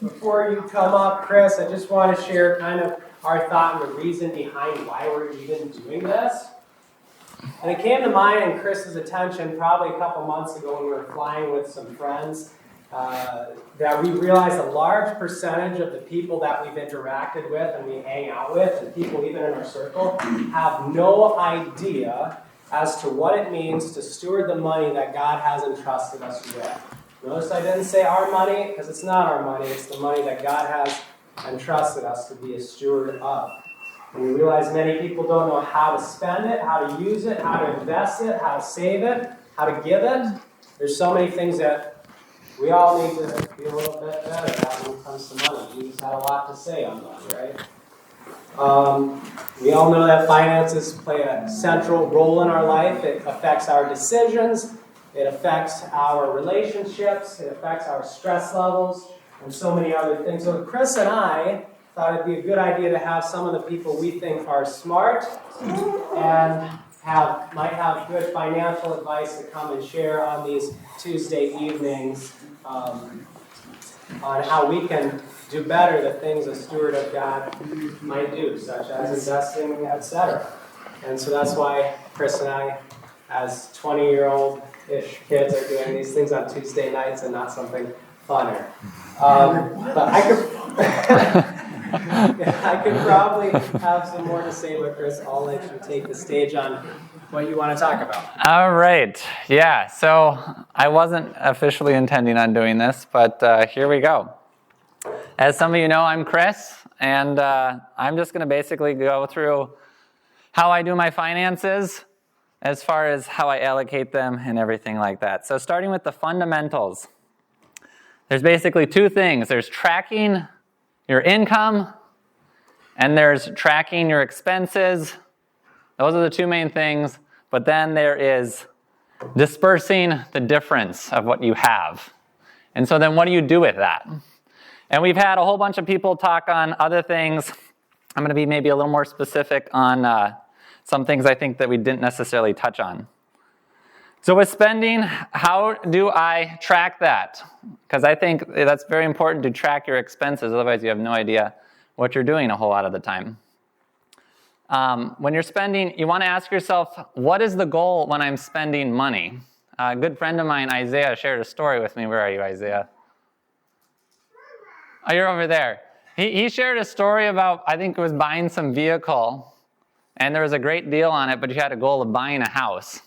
before you come up, Chris, I just want to share kind of our thought and the reason behind why we're even doing this. And it came to mine and Chris's attention probably a couple months ago when we were flying with some friends, that we realized a large percentage of the people that we've interacted with and we hang out with, and people even in our circle, have no idea as to what it means to steward the money that God has entrusted us with. Notice I didn't say our money, because it's not our money, it's the money that God has entrusted us to be a steward of. And we realize many people don't know how to spend it, how to use it, how to invest it, how to save it, how to give it. There's so many things that we all need to be a little bit better at when it comes to money. Jesus had a lot to say on money, right? We all know that finances play a central role in our life. It affects our decisions. It affects our relationships. It affects our stress levels and so many other things. So Chris and I thought it'd be a good idea to have some of the people we think are smart and might have good financial advice to come and share on these Tuesday evenings on how we can do better the things a steward of God might do, such as investing, etc. And so that's why Chris and I, as 20-year-old-ish kids, are doing these things on Tuesday nights and not something funner. But I could probably have some more to say, but Chris, I'll let you take the stage on what you want to talk about. All right. Yeah, so I wasn't officially intending on doing this, but here we go. As some of you know, I'm Chris, and I'm just going to basically go through how I do my finances as far as how I allocate them and everything like that. So starting with the fundamentals, there's basically two things. There's tracking your income, and there's tracking your expenses. Those are the two main things. But then there is dispersing the difference of what you have. And so then what do you do with that? And we've had a whole bunch of people talk on other things. I'm going to be maybe a little more specific on some things I think that we didn't necessarily touch on. So with spending, how do I track that? Because I think that's very important to track your expenses. Otherwise, you have no idea what you're doing a whole lot of the time. When you're spending, you want to ask yourself, what is the goal when I'm spending money? A good friend of mine, Isaiah, shared a story with me. Where are you, Isaiah? Oh, you're over there. He shared a story about, I think it was buying some vehicle, and there was a great deal on it, but you had a goal of buying a house.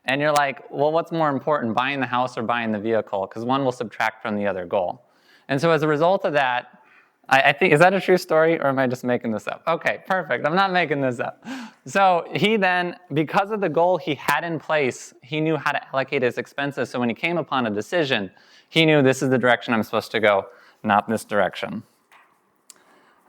And you're like, well, what's more important, buying the house or buying the vehicle? Because one will subtract from the other goal. And so as a result of that, I think, is that a true story, or am I just making this up? Okay, perfect. I'm not making this up. So he then, because of the goal he had in place, he knew how to allocate his expenses. So when he came upon a decision, he knew this is the direction I'm supposed to go, not this direction.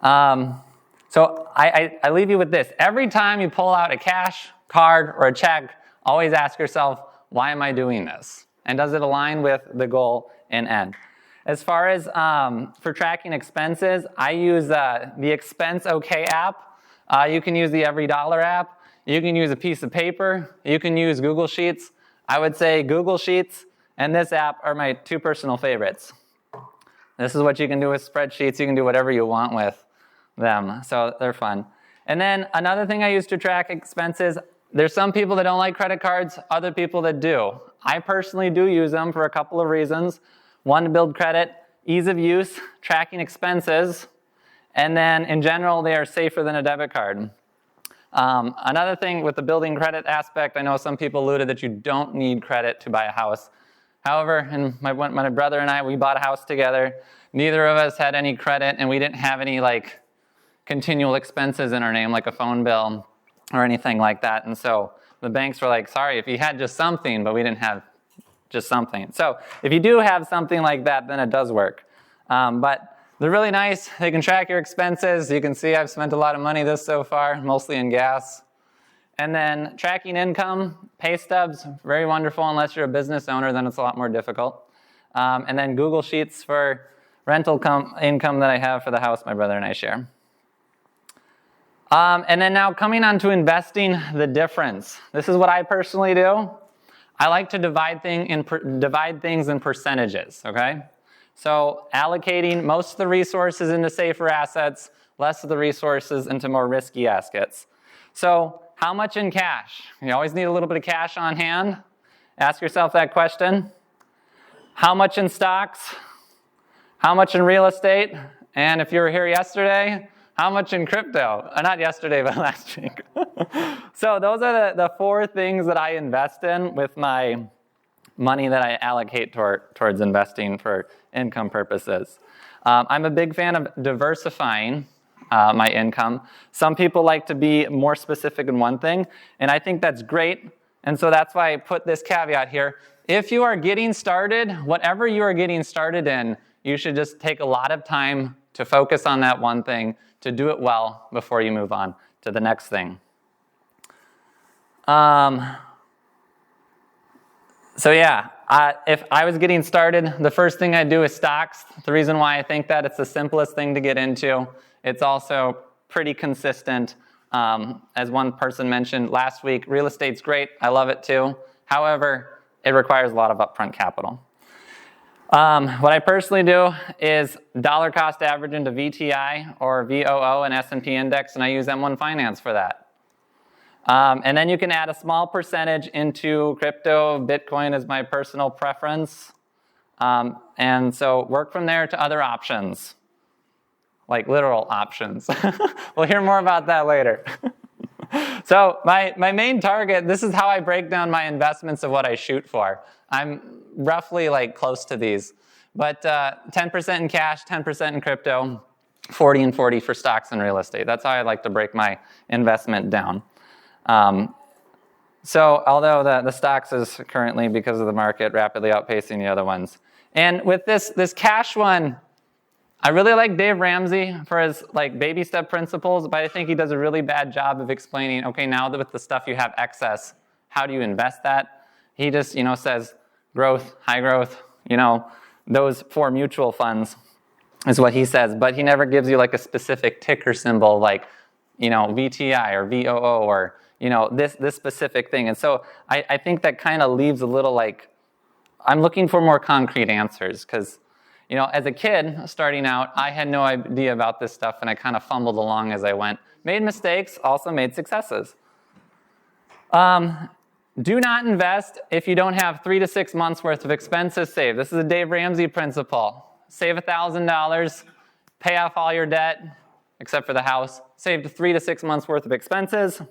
So I leave you with this. Every time you pull out a cash card or a check, always ask yourself, why am I doing this? And does it align with the goal in end? As far as for tracking expenses, I use the Expense OK app. You can use the Every Dollar app. You can use a piece of paper. You can use Google Sheets. I would say Google Sheets and this app are my two personal favorites. This is what you can do with spreadsheets. You can do whatever you want with them. So they're fun. And then another thing I use to track expenses, there's some people that don't like credit cards, other people that do. I personally do use them for a couple of reasons. One, to build credit, ease of use, tracking expenses, and then in general, they are safer than a debit card. Another thing with the building credit aspect, I know some people alluded that you don't need credit to buy a house. However, and my brother and I, we bought a house together. Neither of us had any credit, and we didn't have any continual expenses in our name, like a phone bill or anything like that. And so the banks were like, sorry, if you had just something, but we didn't have just something. So if you do have something like that, then it does work. But they're really nice. They can track your expenses. You can see I've spent a lot of money this so far, mostly in gas. And then tracking income, pay stubs, very wonderful. Unless you're a business owner, then it's a lot more difficult. And then Google Sheets for rental income that I have for the house my brother and I share. And then now coming on to investing the difference. This is what I personally do. I like to divide things in percentages, okay? So allocating most of the resources into safer assets, less of the resources into more risky assets. So how much in cash? You always need a little bit of cash on hand. Ask yourself that question. How much in stocks? How much in real estate? And if you were here yesterday, how much in crypto? Not yesterday, but last week. So those are the 4 things that I invest in with my money that I allocate towards investing for income purposes. I'm a big fan of diversifying my income. Some people like to be more specific in one thing, and I think that's great. And so that's why I put this caveat here. If you are getting started, whatever you are getting started in, you should just take a lot of time to focus on that one thing, to do it well before you move on to the next thing. So yeah, if I was getting started, the first thing I'd do is stocks. The reason why I think that it's the simplest thing to get into. It's also pretty consistent. As one person mentioned last week, real estate's great. I love it too. However, it requires a lot of upfront capital. What I personally do is dollar cost average into VTI or VOO and S&P index, and I use M1 Finance for that. And then you can add a small percentage into crypto. Bitcoin is my personal preference. And so work from there to other options, like literal options. We'll hear more about that later. So my main target, this is how I break down my investments of what I shoot for. I'm roughly like close to these, but 10% in cash, 10% in crypto, 40 and 40 for stocks and real estate. That's how I like to break my investment down. So although the stocks is currently, because of the market, rapidly outpacing the other ones. And with this cash one, I really like Dave Ramsey for his like baby step principles, but I think he does a really bad job of explaining, okay, now that with the stuff you have excess, how do you invest that? He just, says growth, high growth, those 4 mutual funds is what he says, but he never gives you like a specific ticker symbol like, VTI or VOO or, this specific thing. And so I think that kind of leaves a little like, I'm looking for more concrete answers because, as a kid starting out, I had no idea about this stuff and I kind of fumbled along as I went. Made mistakes, also made successes. Do not invest if you don't have 3 to 6 months worth of expenses saved. This is a Dave Ramsey principle. Save $1,000, pay off all your debt, except for the house. Save 3 to 6 months worth of expenses.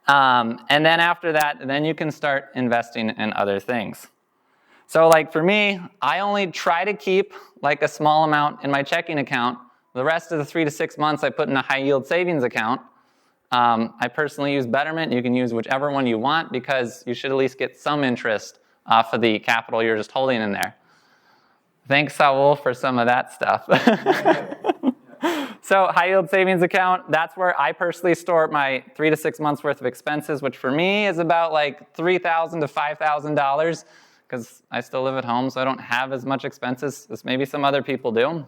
And then after that, then you can start investing in other things. So like for me, I only try to keep like a small amount in my checking account. The rest of the 3 to 6 months I put in a high yield savings account. I personally use Betterment. You can use whichever one you want because you should at least get some interest off of the capital you're just holding in there. Thanks, Saul, for some of that stuff. So high yield savings account, that's where I personally store my 3 to 6 months worth of expenses, which for me is about like $3,000 to $5,000 because I still live at home, so I don't have as much expenses as maybe some other people do.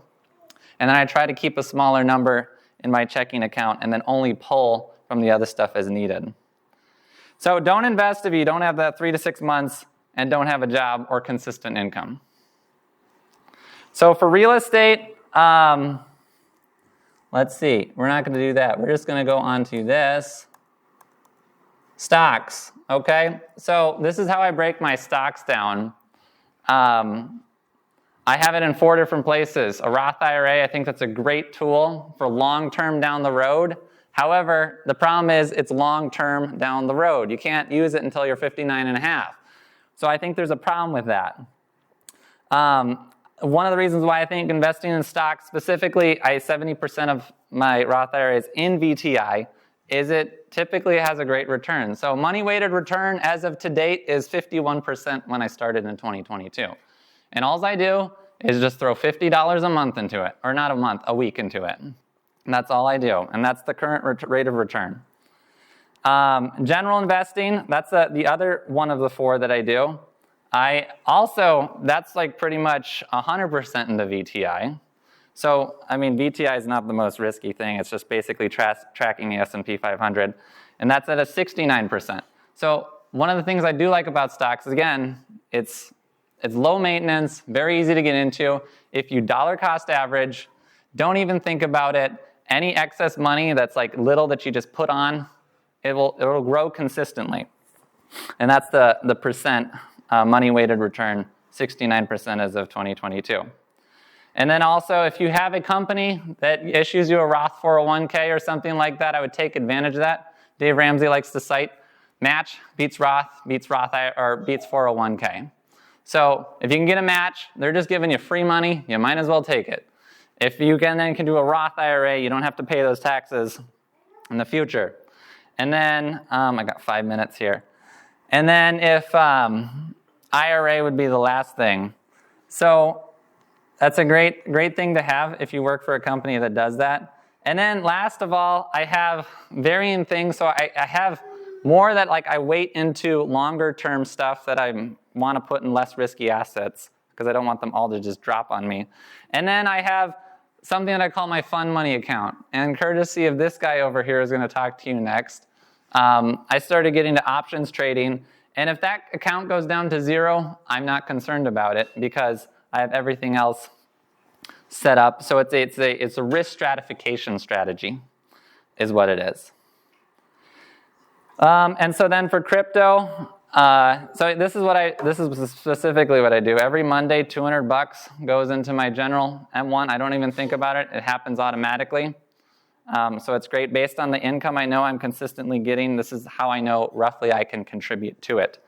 And then I try to keep a smaller number in my checking account and then only pull from the other stuff as needed. So don't invest if you don't have that 3 to 6 months and don't have a job or consistent income. So for real estate, let's see. We're not going to do that. We're just going to go on to this. Stocks, okay? So this is how I break my stocks down. I have it in 4 different places. A Roth IRA, I think that's a great tool for long-term down the road. However, the problem is it's long-term down the road. You can't use it until you're 59 and a half. So I think there's a problem with that. One of the reasons why I think investing in stocks specifically, 70% of my Roth IRA is in VTI, is it typically has a great return. So money-weighted return as of to date is 51% when I started in 2022. And all I do is just throw $50 a month into it, or not a month, a week into it. And that's all I do, and that's the current rate of return. General investing, that's the other one of the 4 that I do. I also, that's like pretty much 100% in the VTI. So, VTI is not the most risky thing. It's just basically tracking the S&P 500. And that's at a 69%. So one of the things I do like about stocks, again, it's It's low maintenance, very easy to get into. If you dollar cost average, don't even think about it. Any excess money that's like little that you just put on, it'll grow consistently. And that's the percent money weighted return, 69% as of 2022. And then also, if you have a company that issues you a Roth 401k or something like that, I would take advantage of that. Dave Ramsey likes to cite match beats Roth, or beats 401k. So if you can get a match, they're just giving you free money, you might as well take it. If you then can do a Roth IRA, you don't have to pay those taxes in the future. And then, I got 5 minutes here. And then if IRA would be the last thing. So that's a great thing to have if you work for a company that does that. And then last of all, I have varying things. So I have more that like I weight into longer term stuff that I want to put in less risky assets because I don't want them all to just drop on me. And then I have something that I call my fun money account. And courtesy of this guy over here is going to talk to you next. I started getting to options trading. And if that account goes down to zero, I'm not concerned about it because I have everything else set up. So it's a risk stratification strategy is what it is. And so then for crypto, so this is specifically what I do. Every Monday, $200 goes into my general M1. I don't even think about it. It happens automatically. So it's great. Based on the income I know I'm consistently getting, this is how I know roughly I can contribute to it.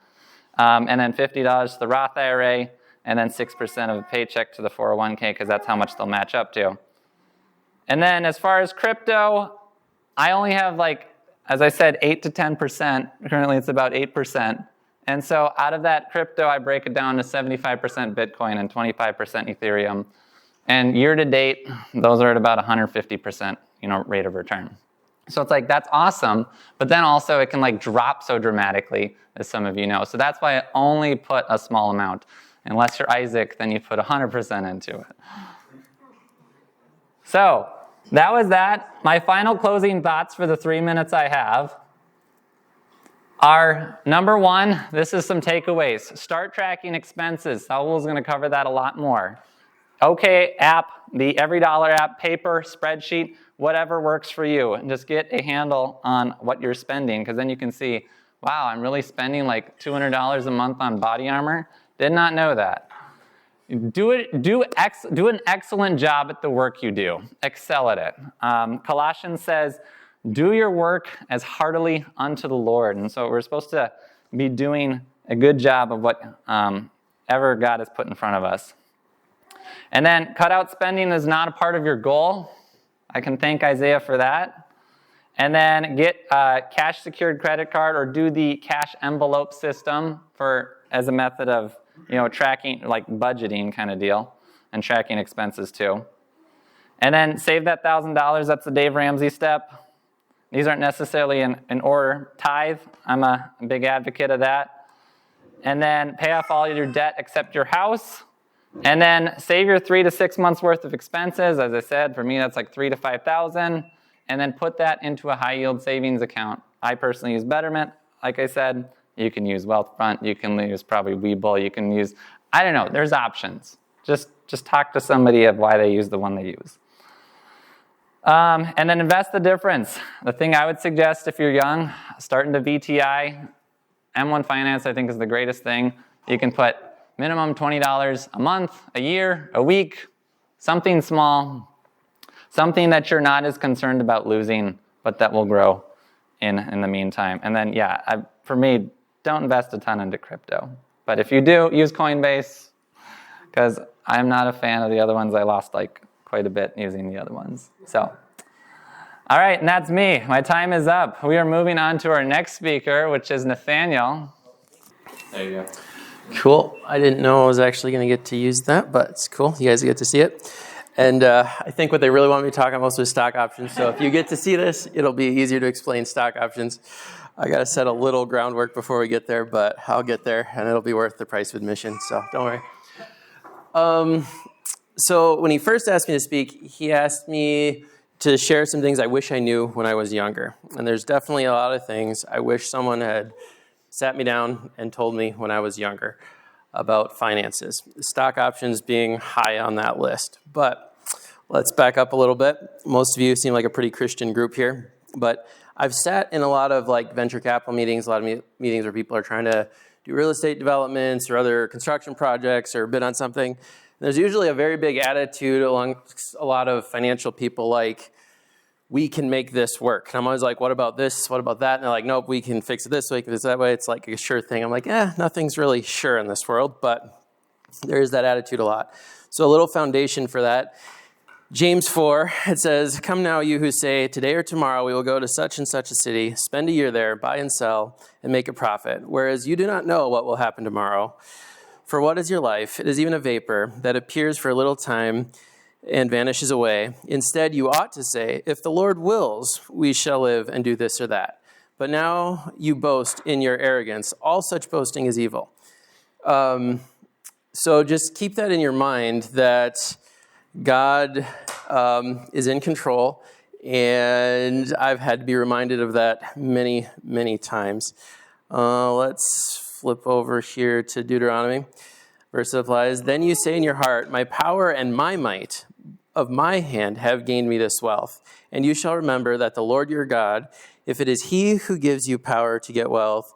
And then $50 to the Roth IRA, and then 6% of a paycheck to the 401k because that's how much they'll match up to. And then as far as crypto, I only have as I said, 8 to 10%. Currently it's about 8%. And so out of that crypto, I break it down to 75% Bitcoin and 25% Ethereum. And year to date, those are at about 150%, rate of return. So it's that's awesome, but then also it can drop so dramatically, as some of you know. So that's why I only put a small amount. Unless you're Isaac, then you put 100% into it. So that was that. My final closing thoughts for the 3 minutes I have are, number one, this is some takeaways. Start tracking expenses. Saul's going to cover that a lot more. Okay, app, the EveryDollar app, paper, spreadsheet, whatever works for you. And just get a handle on what you're spending, because then you can see, wow, I'm really spending $200 a month on body armor. Did not know that. Do an excellent job at the work you do. Excel at it. Colossians says, do your work as heartily unto the Lord. And so we're supposed to be doing a good job of what ever God has put in front of us. And then cut out spending is not a part of your goal. I can thank Isaiah for that. And then get a cash secured credit card or do the cash envelope system as a method of tracking, budgeting kind of deal, and tracking expenses too. And then save that $1,000. That's the Dave Ramsey step. These aren't necessarily in order. Tithe, I'm a big advocate of that. And then pay off all your debt except your house. And then save your 3 to 6 months worth of expenses. As I said, for me that's $3,000 to $5,000. And then put that into a high yield savings account. I personally use Betterment, like I said. You can use Wealthfront, you can use probably Webull, you can use, I don't know, there's options. Just talk to somebody of why they use the one they use. And then invest the difference. The thing I would suggest if you're young, start into VTI. M1 Finance I think is the greatest thing. You can put minimum $20 a month, a year, a week, something small, something that you're not as concerned about losing, but that will grow in the meantime. And then, for me, don't invest a ton into crypto. But if you do, use Coinbase, because I'm not a fan of the other ones. I lost quite a bit using the other ones. So, all right, and that's me. My time is up. We are moving on to our next speaker, which is Nathaniel. There you go. Cool. I didn't know I was actually going to get to use that, but it's cool. You guys get to see it. And I think what they really want me to talk about is stock options. So if you get to see this, it'll be easier to explain stock options. I got to set a little groundwork before we get there, but I'll get there, and it'll be worth the price of admission, so don't worry. So when he first asked me to speak, he asked me to share some things I wish I knew when I was younger. And there's definitely a lot of things I wish someone had sat me down and told me when I was younger. about finances. Stock options being high on that list. But let's back up a little bit. Most of you seem like a pretty Christian group here, but I've sat in a lot of like venture capital meetings, a lot of meetings where people are trying to do real estate developments or other construction projects or bid on something. There's usually a very big attitude along a lot of financial people like, we can make this work. And I'm always like, what about this? What about that? And they're like, nope, we can fix it this way, fix it that way. It's like a sure thing. I'm like, nothing's really sure in this world, but there is that attitude a lot. So a little foundation for that. James 4, it says, come now, you who say, today or tomorrow we will go to such and such a city, spend a year there, buy and sell, and make a profit, whereas you do not know what will happen tomorrow. For what is your life? It is even a vapor that appears for a little time and vanishes away. Instead, you ought to say, if the Lord wills, we shall live and do this or that. But now you boast in your arrogance. All such boasting is evil. So just keep that in your mind that God is in control, and I've had to be reminded of that many, many times. Let's flip over here to Deuteronomy. Verse that applies, then you say in your heart, my power and my might of my hand have gained me this wealth. And you shall remember that the Lord your God, if it is he who gives you power to get wealth,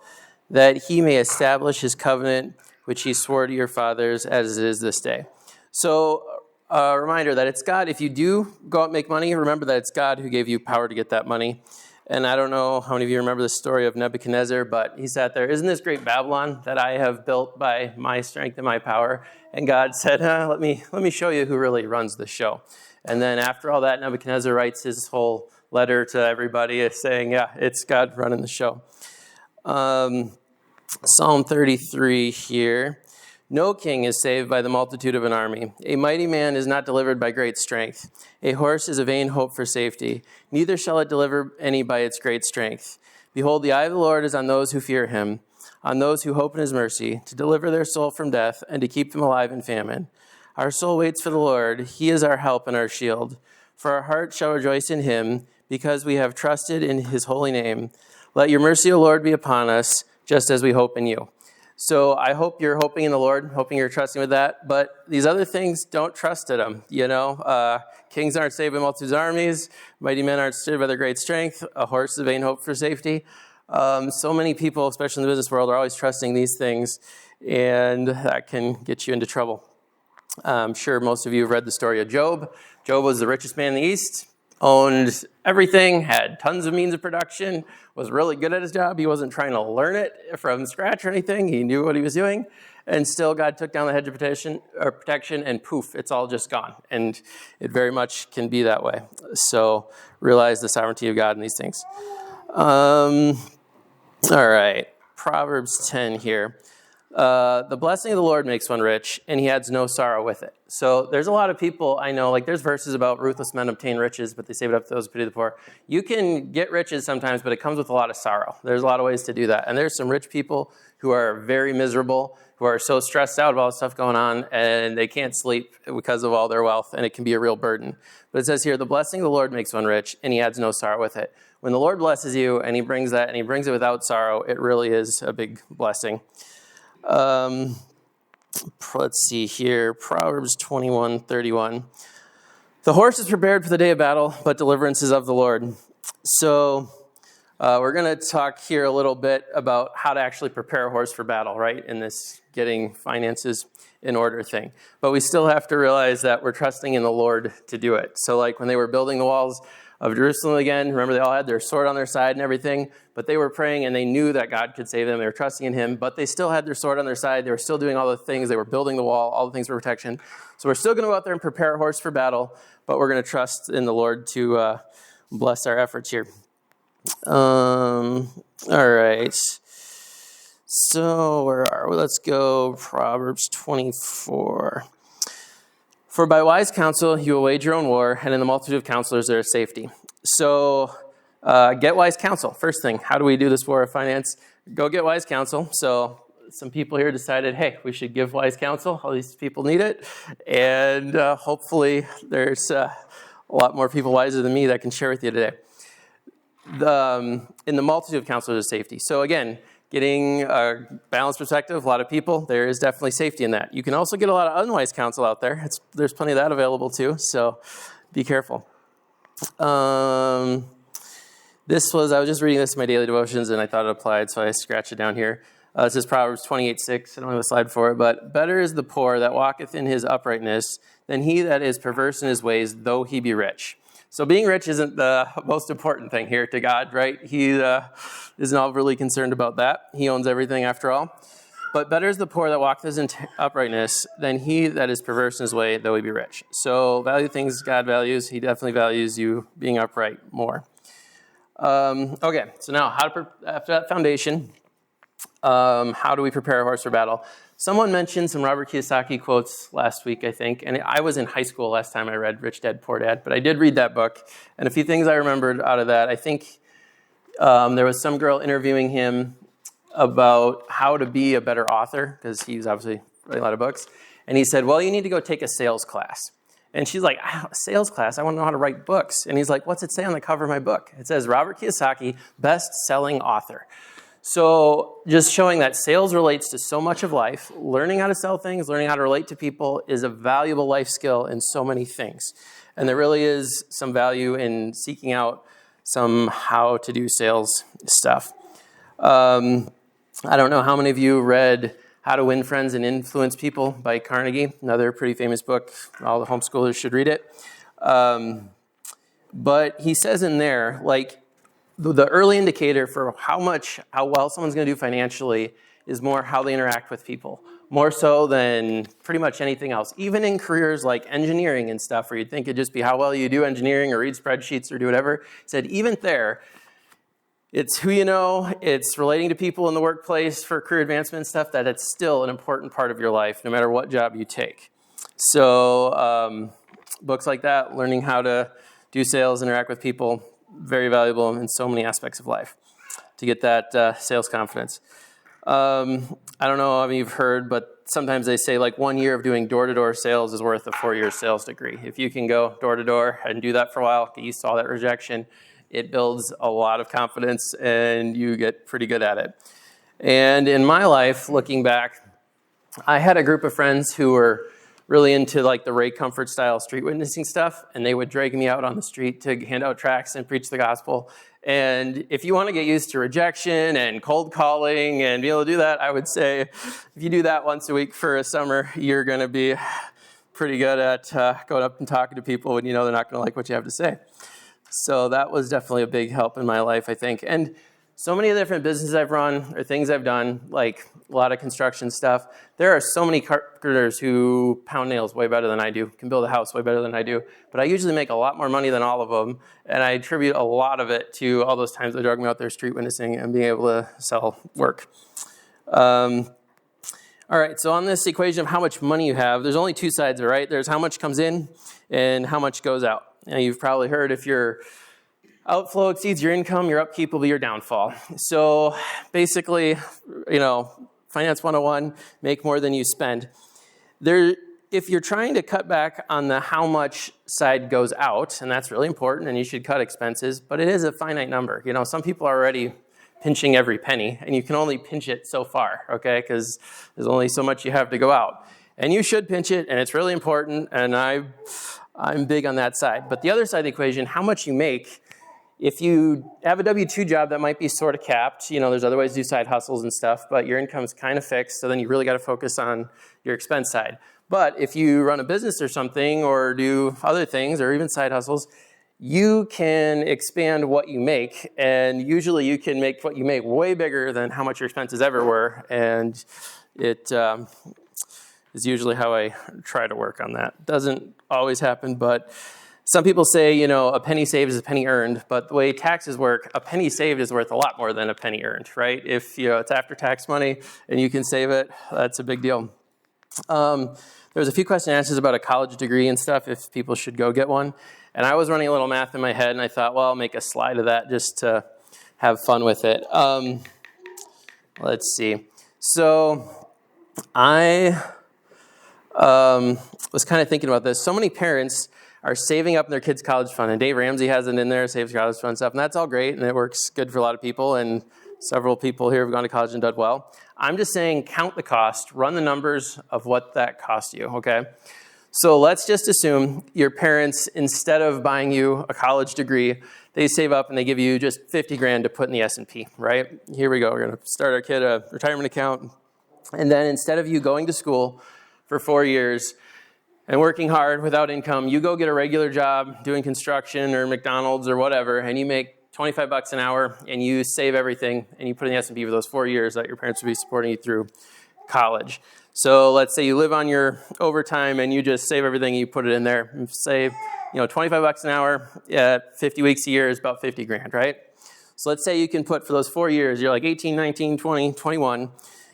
that he may establish his covenant, which he swore to your fathers as it is this day. So a reminder that it's God. If you do go out and make money, remember that it's God who gave you power to get that money. And I don't know how many of you remember the story of Nebuchadnezzar, but he sat there, isn't this great Babylon that I have built by my strength and my power? And God said, let me show you who really runs the show. And then after all that, Nebuchadnezzar writes his whole letter to everybody saying, yeah, it's God running the show. Psalm 33 here. No king is saved by the multitude of an army. A mighty man is not delivered by great strength. A horse is a vain hope for safety. Neither shall it deliver any by its great strength. Behold, the eye of the Lord is on those who fear him, on those who hope in his mercy, to deliver their soul from death and to keep them alive in famine. Our soul waits for the Lord. He is our help and our shield. For our heart shall rejoice in him, because we have trusted in his holy name. Let your mercy, O Lord, be upon us, just as we hope in you. So I hope you're hoping in the Lord, hoping you're trusting with that. But these other things, don't trust in them. Kings aren't saved by multitudes of armies. Mighty men aren't stirred by their great strength. A horse is a vain hope for safety. So many people, especially in the business world, are always trusting these things, and that can get you into trouble. I'm sure most of you have read the story of Job. Job was the richest man in the East, owned everything, had tons of means of production, was really good at his job. He wasn't trying to learn it from scratch or anything. He knew what he was doing. And still God took down the hedge of protection, and poof, it's all just gone. And it very much can be that way. So realize the sovereignty of God in these things. All right, Proverbs 10 here. The blessing of the Lord makes one rich, and he adds no sorrow with it. So there's a lot of people I know, like there's verses about ruthless men obtain riches, but they save it up to those who pity the poor. You can get riches sometimes, but it comes with a lot of sorrow. There's a lot of ways to do that. And there's some rich people who are very miserable, who are so stressed out about all the stuff going on, and they can't sleep because of all their wealth, and it can be a real burden. But it says here, the blessing of the Lord makes one rich, and he adds no sorrow with it. When the Lord blesses you, and he brings that, and he brings it without sorrow, it really is a big blessing. Let's see here, Proverbs 21:31. The horse is prepared for the day of battle, but deliverance is of the Lord. So we're going to talk here a little bit about how to actually prepare a horse for battle, right, in this getting finances in order thing. But we still have to realize that we're trusting in the Lord to do it. So like when they were building the walls of Jerusalem again, remember they all had their sword on their side and everything, but they were praying and they knew that God could save them. They were trusting in him, but they still had their sword on their side. They were still doing all the things. They were building the wall, all the things for protection. So we're still going to go out there and prepare a horse for battle, but we're going to trust in the Lord to bless our efforts here. All right. So where are we? Let's go Proverbs 24. For by wise counsel you will wage your own war, and in the multitude of counselors there is safety. So get wise counsel. First thing, how do we do this war of finance? Go get wise counsel. So some people here decided, hey, we should give wise counsel. All these people need it. And hopefully there's a lot more people wiser than me that can share with you today. In the multitude of counselors is safety. So again, getting a balanced perspective, a lot of people, there is definitely safety in that. You can also get a lot of unwise counsel out there. There's plenty of that available too, so be careful. I was just reading this in my daily devotions, and I thought it applied, so I scratched it down here. This is Proverbs 28:6. I don't have a slide for it, but better is the poor that walketh in his uprightness than he that is perverse in his ways, though he be rich. So being rich isn't the most important thing here to God, right? He is not really concerned about that. He owns everything after all. But better is the poor that walketh in uprightness than he that is perverse in his way, though he be rich. So value things God values. He definitely values you being upright more. Okay, so now after that foundation, how do we prepare a horse for battle? Someone mentioned some Robert Kiyosaki quotes last week, I think, and I was in high school last time I read Rich Dad, Poor Dad, but I did read that book, and a few things I remembered out of that. I think there was some girl interviewing him about how to be a better author, because he was obviously writing a lot of books, and he said, well, you need to go take a sales class. And she's like, sales class? I want to know how to write books. And he's like, what's it say on the cover of my book? It says, Robert Kiyosaki, best-selling author. So just showing that sales relates to so much of life. Learning how to sell things, learning how to relate to people is a valuable life skill in so many things. And there really is some value in seeking out some how to do sales stuff. I don't know how many of you read How to Win Friends and Influence People by Carnegie, another pretty famous book. All the homeschoolers should read it. But he says in there, like, the early indicator for how well someone's going to do financially is more how they interact with people, more so than pretty much anything else. Even in careers like engineering and stuff, where you'd think it'd just be how well you do engineering or read spreadsheets or do whatever, he said even there, it's who you know, it's relating to people in the workplace for career advancement and stuff, that it's still an important part of your life, no matter what job you take. So books like that, learning how to do sales, interact with people, very valuable in so many aspects of life to get that sales confidence. I don't know if you've heard, but sometimes they say like 1 year of doing door-to-door sales is worth a 4-year sales degree. If you can go door-to-door and do that for a while, get used to all that rejection, it builds a lot of confidence and you get pretty good at it. And in my life, looking back, I had a group of friends who were really into like the Ray Comfort style street witnessing stuff, and they would drag me out on the street to hand out tracts and preach the gospel. And if you want to get used to rejection and cold calling and be able to do that, I would say if you do that once a week for a summer, you're going to be pretty good at going up and talking to people when you know they're not going to like what you have to say. So that was definitely a big help in my life, I think. And so many of the different businesses I've run or things I've done, like a lot of construction stuff, there are so many carpenters who pound nails way better than I do, can build a house way better than I do. But I usually make a lot more money than all of them, and I attribute a lot of it to all those times I drug me out there street witnessing and being able to sell work. All right, so on this equation of how much money you have, there's only two sides of it, right? There's how much comes in and how much goes out. Now, you've probably heard if your outflow exceeds your income, your upkeep will be your downfall. So basically, Finance 101, make more than you spend. If you're trying to cut back on the how much side goes out, and that's really important, and you should cut expenses, but it is a finite number. Some people are already pinching every penny, and you can only pinch it so far, okay? Because there's only so much you have to go out. And you should pinch it, and it's really important, and I'm big on that side. But the other side of the equation, how much you make, if you have a W-2 job that might be sort of capped, there's other ways to do side hustles and stuff, but your income's kind of fixed, so then you really got to focus on your expense side. But if you run a business or something or do other things or even side hustles, you can expand what you make, and usually you can make what you make way bigger than how much your expenses ever were, and it is usually how I try to work on that. Doesn't always happen, but some people say, a penny saved is a penny earned, but the way taxes work, a penny saved is worth a lot more than a penny earned, right? If, it's after-tax money and you can save it, that's a big deal. There's a few question and answers about a college degree and stuff, if people should go get one. And I was running a little math in my head, and I thought, well, I'll make a slide of that just to have fun with it. Let's see. So I was kind of thinking about this. So many parents are saving up in their kids' college fund, and Dave Ramsey has it in there, saves college fund stuff, and that's all great, and it works good for a lot of people, and Several people here have gone to college and done well. I'm just saying count the cost, run the numbers of what that cost you, okay? So let's just assume your parents, instead of buying you a college degree, they save up and they give you just 50 grand to put in the S&P, right? Here we go. We're going to start our kid a retirement account. And then instead of you going to school for 4 years and working hard without income, you go get a regular job doing construction or McDonald's or whatever, and you make $25 an hour, and you save everything, and you put in the S&P for those 4 years that your parents will be supporting you through college. So let's say you live on your overtime, and you just save everything, and you put it in there. And save, $25 an hour at 50 weeks a year is about 50 grand, right? So let's say you can put for those 4 years, you're like 18, 19, 20, 21,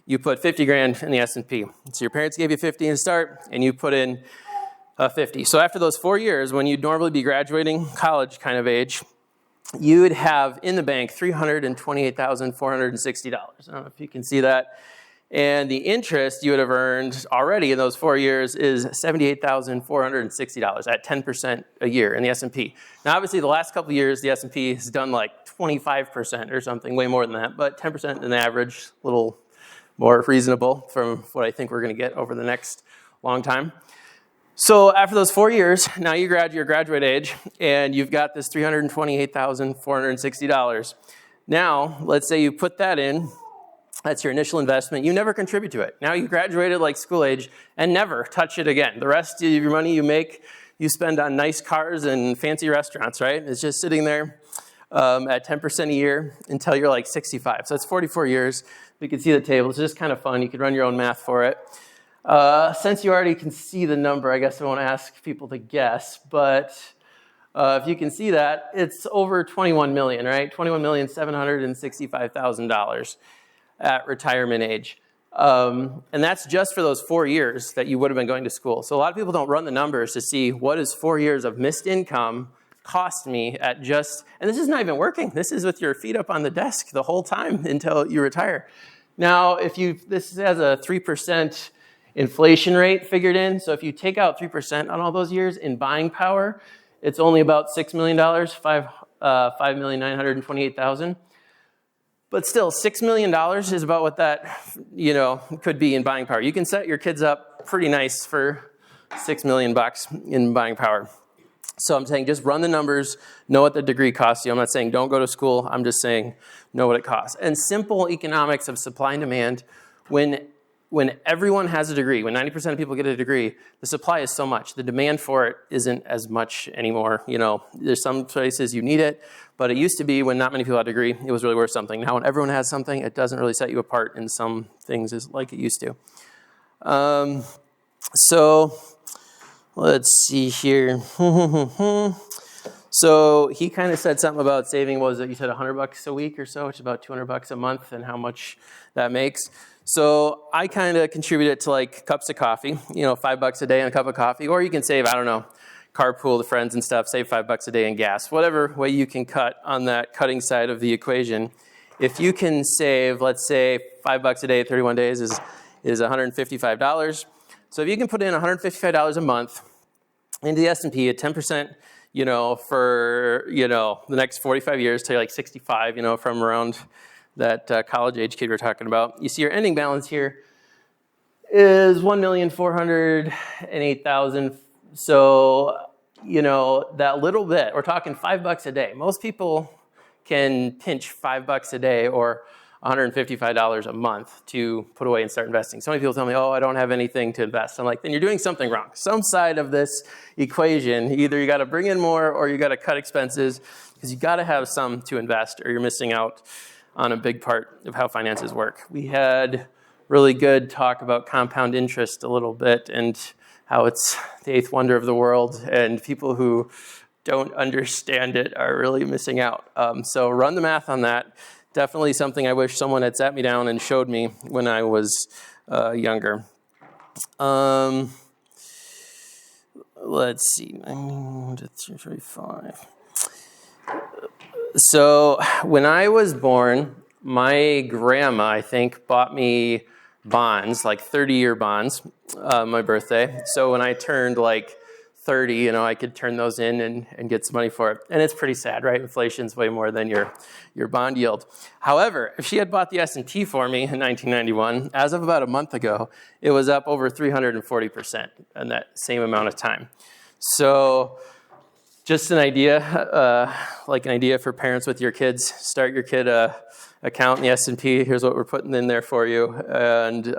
you put 50 grand in the S&P. So your parents gave you 50 to start, and you put in 50. So after those 4 years, when you'd normally be graduating college kind of age, you would have in the bank $328,460. I don't know if you can see that. And the interest you would have earned already in those 4 years is $78,460 at 10% a year in the S&P. Now, obviously, the last couple of years, the S&P has done like 25% or something, way more than that. But 10% in the average, a little more reasonable from what I think we're going to get over the next long time. So after those 4 years, now you're graduate age, and you've got this $328,460. Now, let's say you put that in. That's your initial investment. You never contribute to it. Now you graduated like school age and never touch it again. The rest of your money you make, you spend on nice cars and fancy restaurants, right? It's just sitting there at 10% a year until you're like 65. So that's 44 years. You can see the table. It's just kind of fun. You could run your own math for it. Since you already can see the number, I guess I won't ask people to guess, but if you can see that, it's over 21 million, right? $21,765,000 at retirement age. And that's just for those 4 years that you would have been going to school. So a lot of people don't run the numbers to see what is 4 years of missed income cost me at just, and this is not even working. This is with your feet up on the desk the whole time until you retire. Now, this has a 3% inflation rate figured in. So if you take out 3% on all those years in buying power, it's only about $6 million, $5,928,000. But still, $6 million is about what that, could be in buying power. You can set your kids up pretty nice for $6 million in buying power. So I'm saying just run the numbers, know what the degree costs you. I'm not saying don't go to school. I'm just saying know what it costs. And simple economics of supply and demand, when everyone has a degree, when 90% of people get a degree, the supply is so much. The demand for it isn't as much anymore. There's some places you need it, but it used to be when not many people had a degree, it was really worth something. Now when everyone has something, it doesn't really set you apart in some things like it used to. So let's see here. So he kind of said something about saving, what was it? You said $100 a week or so, which is about $200 a month, and how much that makes. So I kind of contributed to like cups of coffee, $5 a day on a cup of coffee, or you can save, carpool to friends and stuff, save $5 a day in gas, whatever way you can cut on that cutting side of the equation. If you can save, let's say $5 a day, 31 days is $155. So if you can put in $155 a month into the S&P at 10%, for, the next 45 years till you're like 65, from around that college age kid we're talking about. You see your ending balance here is $1,408,000. So, that little bit, we're talking $5 a day. Most people can pinch $5 a day or $155 a month to put away and start investing. So many people tell me, I don't have anything to invest. I'm like, then you're doing something wrong. Some side of this equation, either you got to bring in more or you got to cut expenses, because you got to have some to invest or you're missing out on a big part of how finances work. We had really good talk about compound interest a little bit and how it's the eighth wonder of the world, and people who don't understand it are really missing out. So run the math on that. Definitely something I wish someone had sat me down and showed me when I was younger. Let's see. 35. So when I was born, my grandma, I think, bought me bonds, like 30-year bonds, my birthday. So when I turned like 30, I could turn those in and get some money for it. And it's pretty sad, right? Inflation's way more than your bond yield. However, if she had bought the S&P for me in 1991, as of about a month ago, it was up over 340% in that same amount of time. So just an idea, like an idea for parents with your kids. Start your kid account in the S&P. Here's what we're putting in there for you. And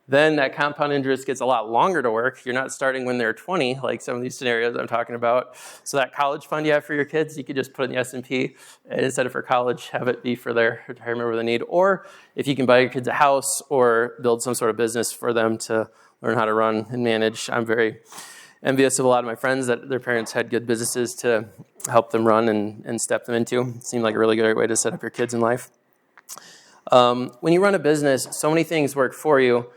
then that compound interest gets a lot longer to work. You're not starting when they're 20, like some of these scenarios I'm talking about. So that college fund you have for your kids, you could just put in the S&P, and instead of for college, have it be for their retirement where they need. Or if you can buy your kids a house or build some sort of business for them to learn how to run and manage. I'm very envious of a lot of my friends that their parents had good businesses to help them run and step them into. It seemed like a really great way to set up your kids in life. When you run a business, so many things work for you.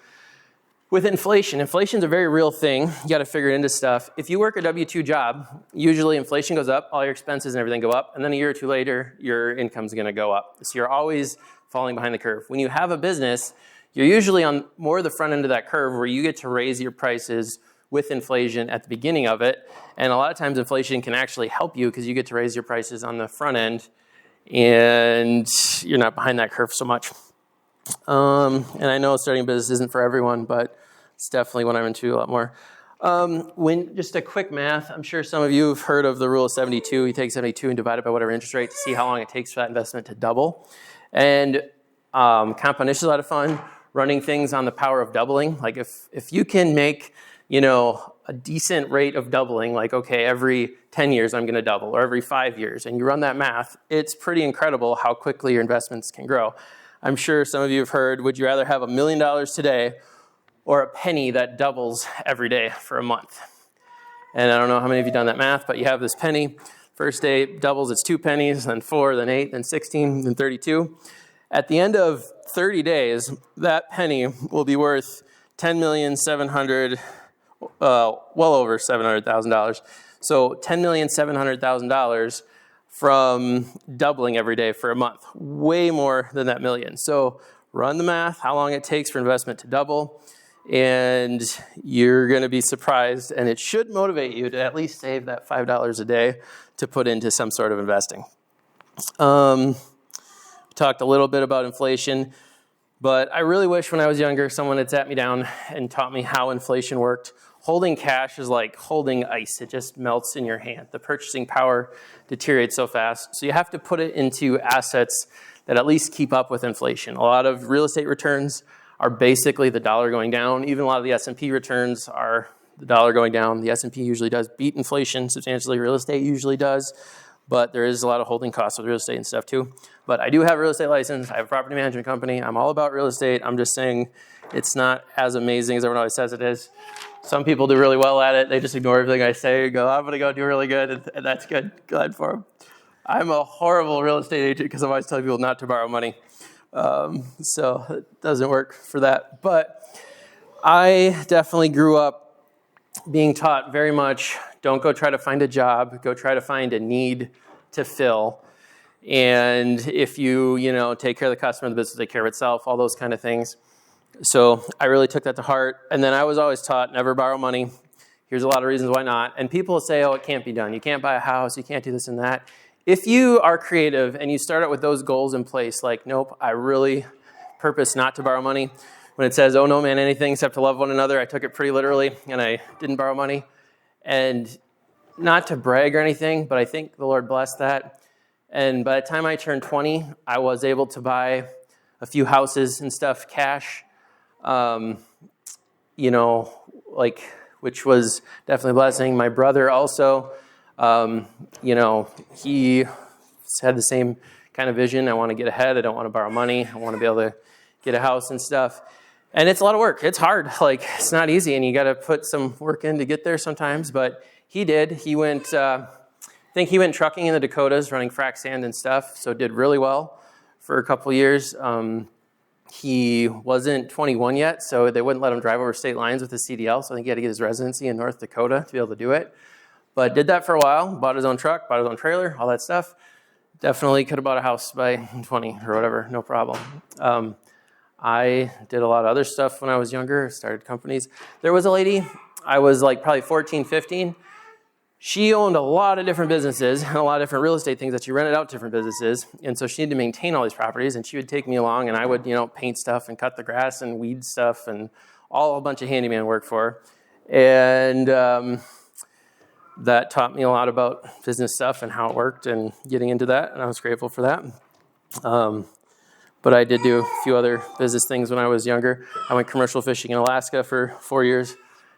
With inflation, inflation's a very real thing. You got to figure it into stuff. If you work a W-2 job, usually inflation goes up, all your expenses and everything go up, and then a year or two later, your income's going to go up. So you're always falling behind the curve. When you have a business, you're usually on more the front end of that curve where you get to raise your prices with inflation at the beginning of it. And a lot of times inflation can actually help you because you get to raise your prices on the front end and you're not behind that curve so much. And I know starting a business isn't for everyone, but it's definitely what I'm into a lot more. When just a quick math, I'm sure some of you have heard of the rule of 72. You take 72 and divide it by whatever interest rate to see how long it takes for that investment to double. And compound interest is a lot of fun. Running things on the power of doubling. Like if you can make, a decent rate of doubling, like, okay, every 10 years I'm going to double, or every 5 years, and you run that math, it's pretty incredible how quickly your investments can grow. I'm sure some of you have heard, would you rather have $1 million today or a penny that doubles every day for a month? And I don't know how many of you have done that math, but you have this penny. First day doubles, it's 2 pennies, then 4, then 8, then 16, then 32. At the end of 30 days, that penny will be worth $10,700,000, well over $700,000. So $10,700,000 from doubling every day for a month, way more than that million. So run the math, how long it takes for investment to double, and you're going to be surprised, and it should motivate you to at least save that $5 a day to put into some sort of investing. We talked a little bit about inflation, but I really wish when I was younger someone had sat me down and taught me how inflation worked. Holding cash is like holding ice. It just melts in your hand. The purchasing power deteriorates so fast. So you have to put it into assets that at least keep up with inflation. A lot of real estate returns are basically the dollar going down. Even a lot of the S&P returns are the dollar going down. The S&P usually does beat inflation substantially. Real estate usually does. But there is a lot of holding costs with real estate and stuff too. But I do have a real estate license. I have a property management company. I'm all about real estate. I'm just saying it's not as amazing as everyone always says it is. Some people do really well at it. They just ignore everything I say and go, I'm going to go do really good, and that's good. Glad for them. I'm a horrible real estate agent because I'm always telling people not to borrow money. So it doesn't work for that. But I definitely grew up being taught very much, don't go try to find a job, go try to find a need to fill. And if you take care of the customer, the business will take care of itself, all those kind of things. So I really took that to heart. And then I was always taught, never borrow money. Here's a lot of reasons why not. And people will say, oh, it can't be done. You can't buy a house. You can't do this and that. If you are creative and you start out with those goals in place, like, nope, I really purpose not to borrow money. When it says, oh, no, man, anything except to love one another, I took it pretty literally, and I didn't borrow money. And not to brag or anything, but I think the Lord blessed that. And by the time I turned 20, I was able to buy a few houses and stuff cash, which was definitely a blessing. My brother also, he had the same kind of vision. I want to get ahead. I don't want to borrow money. I want to be able to get a house and stuff. And it's a lot of work. It's hard. It's not easy, and you got to put some work in to get there sometimes. But he did. He went, I think he went trucking in the Dakotas, running frac sand and stuff, so did really well for a couple years. He wasn't 21 yet, so they wouldn't let him drive over state lines with his CDL, so I think he had to get his residency in North Dakota to be able to do it. But did that for a while, bought his own truck, bought his own trailer, all that stuff. Definitely could have bought a house by 20 or whatever, no problem. I did a lot of other stuff when I was younger, started companies. There was a lady I was like probably 14, 15. She owned a lot of different businesses and a lot of different real estate things that she rented out to different businesses. And so she needed to maintain all these properties, and she would take me along, and I would, paint stuff and cut the grass and weed stuff and a bunch of handyman work for her. And that taught me a lot about business stuff and how it worked and getting into that, and I was grateful for that. But I did do a few other business things when I was younger. I went commercial fishing in Alaska for 4 years.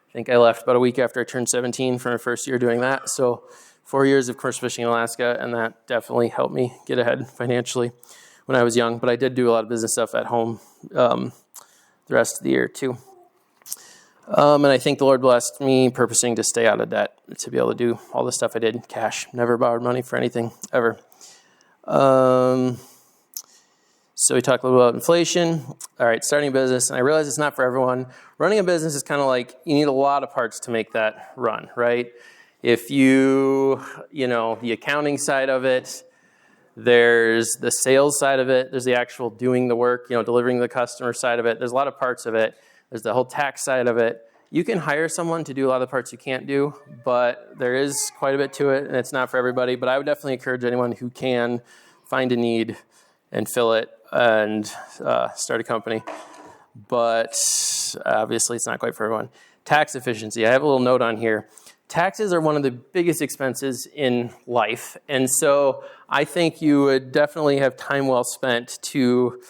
I think I left about a week after I turned 17 for my first year doing that. So 4 years of commercial fishing in Alaska, and that definitely helped me get ahead financially when I was young. But I did do a lot of business stuff at home the rest of the year too. And I think the Lord blessed me purposing to stay out of debt, to be able to do all the stuff I did in cash. Never borrowed money for anything, ever. So we talked a little about inflation. All right, starting a business, and I realize it's not for everyone. Running a business is kind of like you need a lot of parts to make that run, right? If the accounting side of it, there's the sales side of it, there's the actual doing the work, delivering the customer side of it. There's a lot of parts of it. There's the whole tax side of it. You can hire someone to do a lot of the parts you can't do, but there is quite a bit to it, and it's not for everybody. But I would definitely encourage anyone who can find a need and fill it and start a company. But obviously, it's not quite for everyone. Tax efficiency. I have a little note on here. Taxes are one of the biggest expenses in life, and so I think you would definitely have time well spent to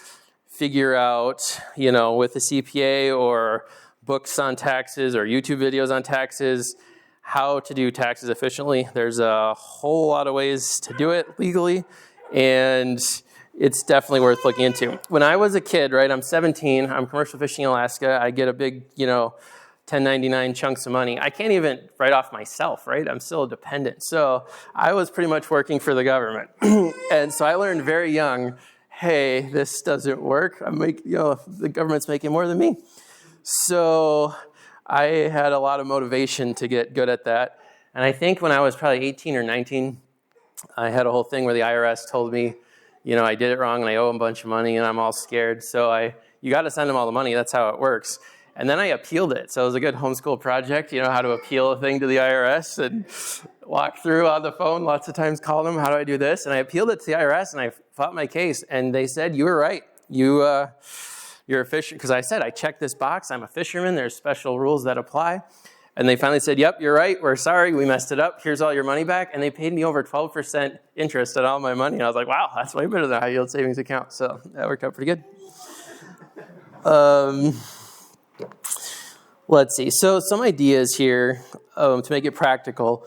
figure out, with a CPA or books on taxes or YouTube videos on taxes, how to do taxes efficiently. There's a whole lot of ways to do it legally, and it's definitely worth looking into. When I was a kid, right, I'm 17, I'm commercial fishing in Alaska, I get a big, 1099 chunks of money. I can't even write off myself, right? I'm still a dependent. So I was pretty much working for the government. And so I learned very young, hey, this doesn't work. The government's making more than me. So I had a lot of motivation to get good at that. And I think when I was probably 18 or 19, I had a whole thing where the IRS told me, I did it wrong and I owe them a bunch of money and I'm all scared. So you got to send them all the money. That's how it works. And then I appealed it. So it was a good homeschool project, how to appeal a thing to the IRS and walk through on the phone, lots of times called them, how do I do this? And I appealed it to the IRS and I fought my case. And they said, you were right. You're a fisher, because I said, I checked this box. I'm a fisherman. There's special rules that apply. And they finally said, yep, you're right. We're sorry. We messed it up. Here's all your money back. And they paid me over 12% interest on all my money. And I was like, wow, that's way better than a high yield savings account. So that worked out pretty good. Let's see. So some ideas here to make it practical.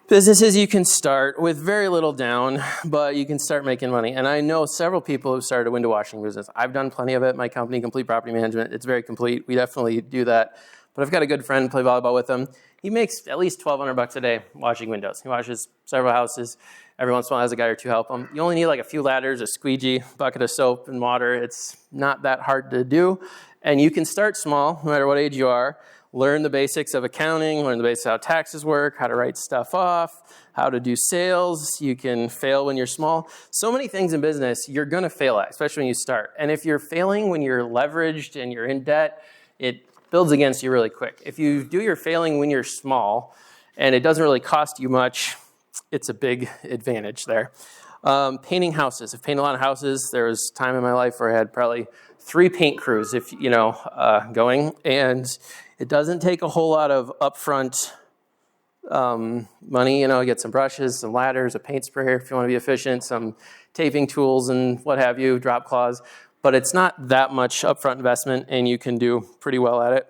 Businesses you can start with very little down, but you can start making money. And I know several people who started a window washing business. I've done plenty of it. My company, Complete Property Management, it's very complete. We definitely do that. But I've got a good friend, play volleyball with him. He makes at least $1,200 a day washing windows. He washes several houses. Every once in a while has a guy or two help him. You only need like a few ladders, a squeegee, bucket of soap and water. It's not that hard to do. And you can start small, no matter what age you are. Learn the basics of accounting, learn the basics of how taxes work, how to write stuff off, how to do sales. You can fail when you're small. So many things in business you're going to fail at, especially when you start. And if you're failing when you're leveraged and you're in debt, it builds against you really quick. If you do your failing when you're small and it doesn't really cost you much, it's a big advantage there. Painting houses. I've painted a lot of houses. There was a time in my life where I had probably 3 paint crews, going, and it doesn't take a whole lot of upfront money. Get some brushes, some ladders, a paint sprayer if you want to be efficient, some taping tools and what have you, drop cloths. But it's not that much upfront investment, and you can do pretty well at it.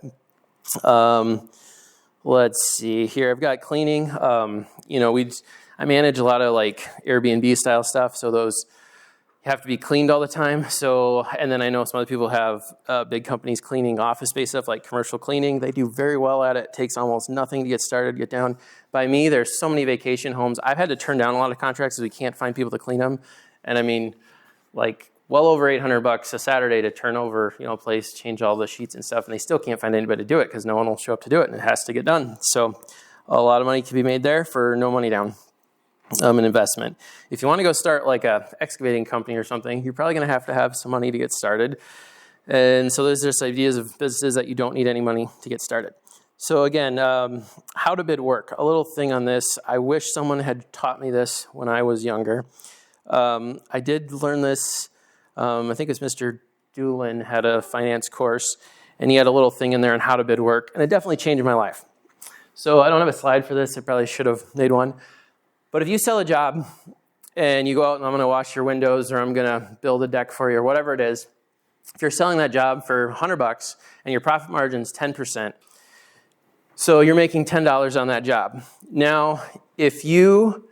Let's see here. I've got cleaning. I manage a lot of like Airbnb style stuff, so those have to be cleaned all the time. So, and then I know some other people have big companies cleaning office space stuff like commercial cleaning. They do very well at it. It takes almost nothing to get started, get down. By me, there's so many vacation homes. I've had to turn down a lot of contracts because we can't find people to clean them. And I mean, like well over $800 a Saturday to turn over, a place, change all the sheets and stuff. And they still can't find anybody to do it because no one will show up to do it and it has to get done. So a lot of money can be made there for no money down. An investment. If you want to go start like a excavating company or something, you're probably going to have some money to get started. And so there's just ideas of businesses that you don't need any money to get started. So again, how to bid work. A little thing on this. I wish someone had taught me this when I was younger. I did learn this. I think it's Mr. Doolin had a finance course, and he had a little thing in there on how to bid work, and it definitely changed my life. So I don't have a slide for this. I probably should have made one. But if you sell a job and you go out and I'm going to wash your windows or I'm going to build a deck for you or whatever it is, if you're selling that job for $100 and your profit margin is 10%, so you're making $10 on that job. Now, if you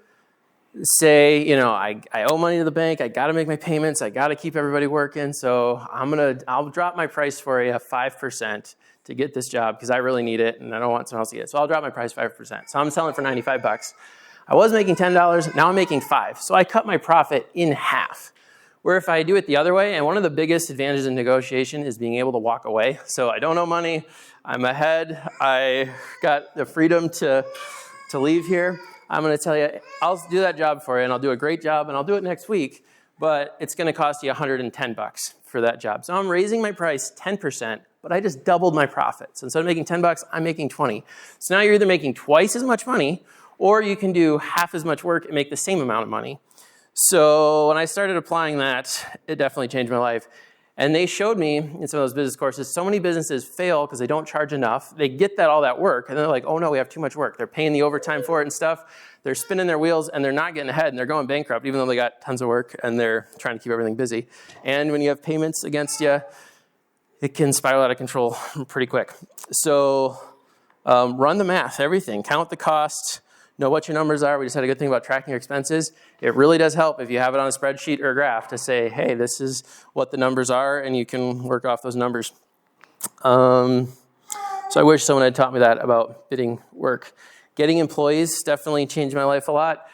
say, you know, I owe money to the bank, I got to make my payments, I got to keep everybody working, so I'll drop my price for you 5% to get this job because I really need it and I don't want someone else to get it. So I'll drop my price 5%. So I'm selling for $95. I was making $10, now I'm making $5. So I cut my profit in half. Where if I do it the other way, and one of the biggest advantages in negotiation is being able to walk away. So I don't owe money, I'm ahead, I got the freedom to leave here. I'm going to tell you, I'll do that job for you, and I'll do a great job, and I'll do it next week, but it's going to cost you $110 for that job. So I'm raising my price 10%, but I just doubled my profits. Instead of making $10, I'm making $20. So now you're either making twice as much money, or you can do half as much work and make the same amount of money. So when I started applying that, it definitely changed my life. And they showed me in some of those business courses, so many businesses fail because they don't charge enough. They get all that work, and they're like, oh no, we have too much work. They're paying the overtime for it and stuff. They're spinning their wheels, and they're not getting ahead, and they're going bankrupt, even though they got tons of work, and they're trying to keep everything busy. And when you have payments against you, it can spiral out of control pretty quick. So run the math, everything. Count the cost. Know what your numbers are. We just had a good thing about tracking your expenses. It really does help if you have it on a spreadsheet or a graph to say, hey, this is what the numbers are, and you can work off those numbers. So I wish someone had taught me that about bidding work. Getting employees definitely changed my life a lot.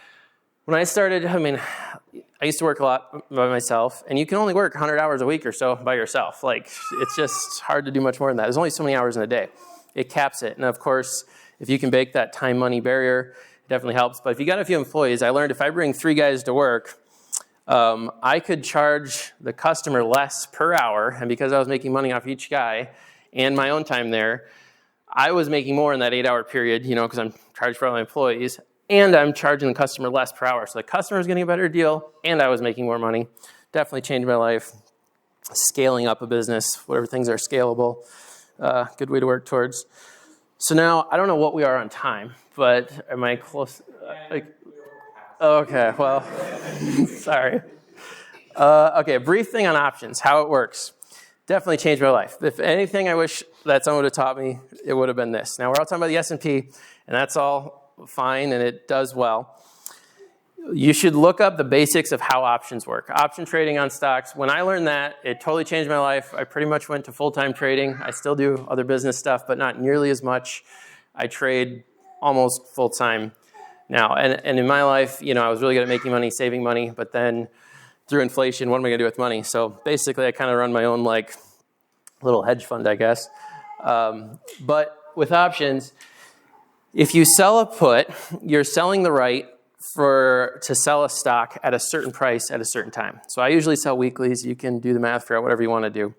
When I started, I used to work a lot by myself, and you can only work 100 hours a week or so by yourself. Like, it's just hard to do much more than that. There's only so many hours in a day. It caps it. And of course, if you can break that time-money barrier, definitely helps. But if you got a few employees, I learned if I bring 3 guys to work, I could charge the customer less per hour. And because I was making money off each guy and my own time there, I was making more in that 8-hour period, because I'm charged for all my employees. And I'm charging the customer less per hour. So the customer's getting a better deal, and I was making more money. Definitely changed my life. Scaling up a business, whatever things are scalable, good way to work towards. So now, I don't know what we are on time, but am I close? Okay, well, sorry. Okay, a brief thing on options, how it works. Definitely changed my life. If anything I wish that someone would have taught me, it would have been this. Now, we're all talking about the S&P, and that's all fine, and it does well. You should look up the basics of how options work. Option trading on stocks, when I learned that, it totally changed my life. I pretty much went to full-time trading. I still do other business stuff, but not nearly as much. I trade almost full-time now. And in my life, I was really good at making money, saving money, but then through inflation, what am I going to do with money? So basically, I kind of run my own little hedge fund, I guess. But with options, if you sell a put, you're selling the right to sell a stock at a certain price at a certain time. So I usually sell weeklies. You can do the math, figure out whatever you want to do.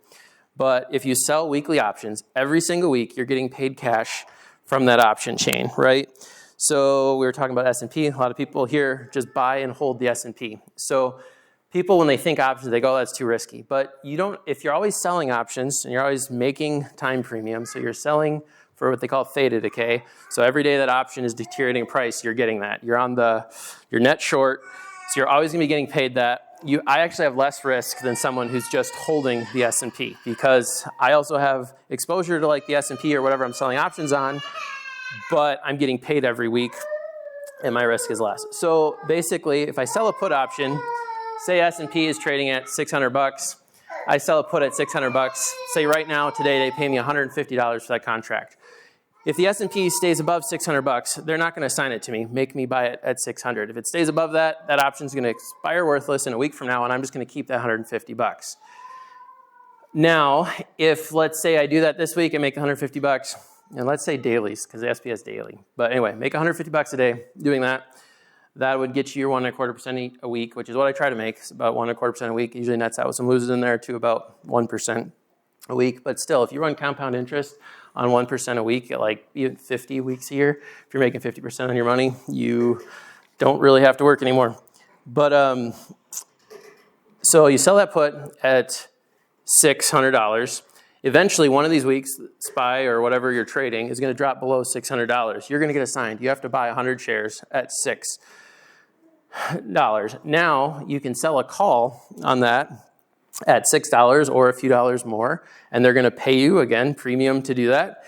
But if you sell weekly options, every single week you're getting paid cash from that option chain, right? So we were talking about S&P. A lot of people here just buy and hold the S&P. So people, when they think options, they go, oh, that's too risky. But you don't. If you're always selling options and you're always making time premium, so you're selling for what they call theta decay. So every day that option is deteriorating price, you're getting that. You're on your net short, so you're always going to be getting paid that. I actually have less risk than someone who's just holding the S&P because I also have exposure to the S&P or whatever I'm selling options on, but I'm getting paid every week and my risk is less. So basically, if I sell a put option, say S&P is trading at $600, I sell a put at $600. Say right now, today, they pay me $150 for that contract. If the S&P stays above $600, they're not going to assign it to me, make me buy it at $600. If it stays above that, that option is going to expire worthless in a week from now, and I'm just going to keep that $150. Now, if let's say I do that this week and make $150, and let's say dailies, because the SP has daily. But anyway, make $150 a day doing that. That would get you your 1.25% a week, which is what I try to make. It's about 1.25% a week. Usually nets out with some losers in there to about 1% a week. But still, if you run compound interest on 1% a week at like even 50 weeks a year. If you're making 50% on your money, you don't really have to work anymore. But so you sell that put at $600. Eventually, one of these weeks, SPY or whatever you're trading is going to drop below $600. You're going to get assigned. You have to buy 100 shares at $6. Now you can sell a call on that at $6 or a few dollars more, and they're going to pay you, again, premium to do that.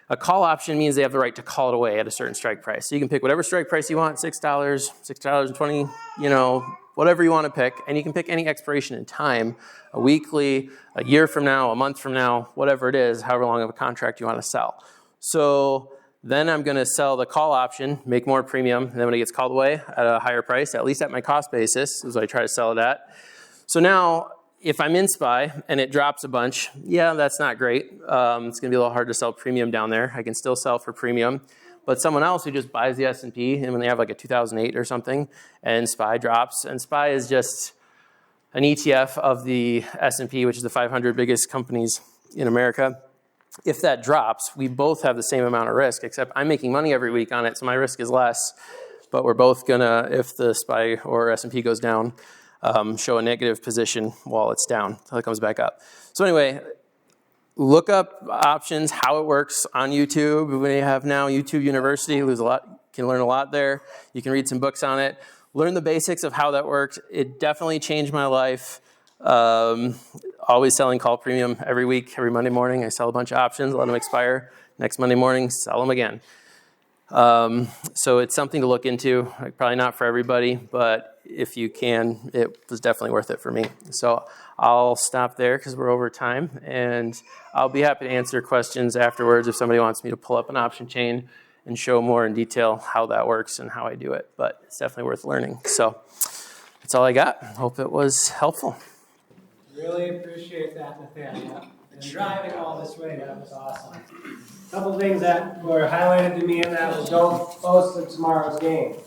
A call option means they have the right to call it away at a certain strike price. So you can pick whatever strike price you want, $6, $6.20, whatever you want to pick, and you can pick any expiration in time, a weekly, a year from now, a month from now, whatever it is, however long of a contract you want to sell. So then I'm going to sell the call option, make more premium, and then when it gets called away at a higher price, at least at my cost basis, is what I try to sell it at. So now, if I'm in SPY and it drops a bunch, yeah, that's not great. It's going to be a little hard to sell premium down there. I can still sell for premium. But someone else who just buys the S&P, and when they have like a 2008 or something, and SPY drops, and SPY is just an ETF of the S&P, which is the 500 biggest companies in America. If that drops, we both have the same amount of risk, except I'm making money every week on it, so my risk is less. But we're both gonna, if the SPY or S&P goes down, show a negative position while it's down until it comes back up. So anyway, look up options, how it works on YouTube. We have now YouTube University. You can learn a lot there. You can read some books on it. Learn the basics of how that works. It definitely changed my life. Always selling call premium every week, every Monday morning. I sell a bunch of options, let them expire. Next Monday morning, sell them again. So it's something to look into. Probably not for everybody, but if you can, it was definitely worth it for me. So I'll stop there because we're over time, and I'll be happy to answer questions afterwards if somebody wants me to pull up an option chain and show more in detail how that works and how I do it. But it's definitely worth learning. So that's all I got. Hope it was helpful. Really appreciate that, Nathaniel. And driving all this way, that was awesome. A couple things that were highlighted to me in that was don't boast of tomorrow's gain.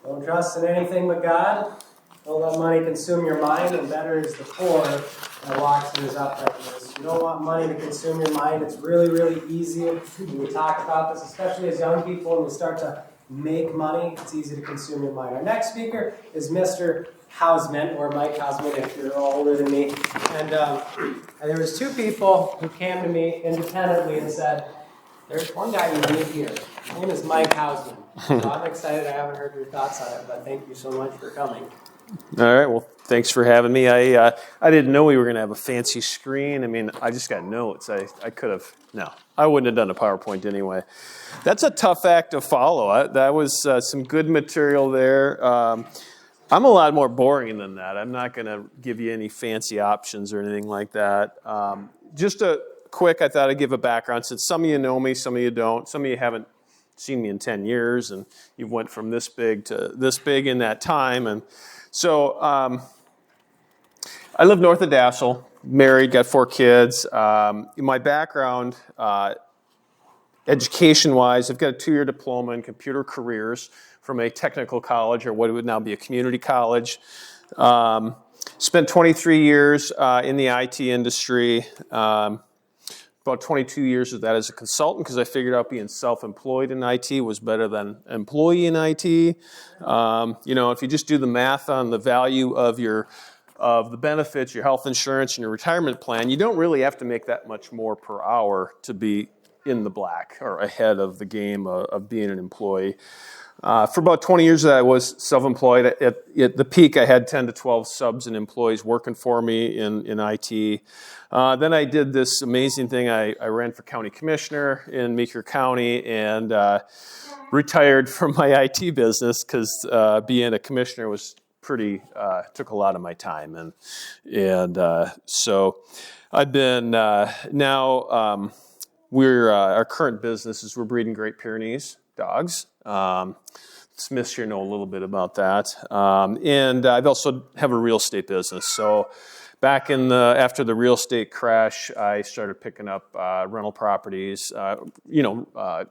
Don't trust in anything but God. Don't let money consume your mind, and better is the poor that walks in his uprightness. You don't want money to consume your mind. It's really, really easy when we talk about this, especially as young people, and we start to make money, it's easy to consume your mind. Our next speaker is Mr. Hausman, or Mike Hausman if you're older than me. And there was two people who came to me independently and said, there's one guy you need here. His name is Mike Hausman. So I'm excited. I haven't heard your thoughts on it, but thank you so much for coming. All right. Well, thanks for having me. I didn't know we were going to have a fancy screen. I mean, I just got notes. I could have. No, I wouldn't have done a PowerPoint anyway. That's a tough act to follow. That was some good material there. I'm a lot more boring than that. I'm not going to give you any fancy options or anything like that. Just a quick, I thought I'd give a background since some of you know me, some of you don't. Some of you haven't seen me in 10 years, and you went from this big to this big in that time. And so I live north of Dassel, married, got 4 kids. My background, education-wise, I've got a 2-year diploma in computer careers from a technical college, or what would now be a community college. Spent 23 years in the IT industry. About 22 years of that as a consultant, because I figured out being self-employed in IT was better than employee in IT. If you just do the math on the value of the benefits, your health insurance, and your retirement plan, you don't really have to make that much more per hour to be in the black or ahead of the game of being an employee. For about 20 years I was self-employed. At the peak, I had 10 to 12 subs and employees working for me in IT. Then I did this amazing thing. I ran for county commissioner in Meeker County and retired from my IT business because being a commissioner was took a lot of my time. So I've been now, our current business is we're breeding Great Pyrenees dogs. Smiths here know a little bit about that. And I've also have a real estate business. So back after the real estate crash, I started picking up rental properties,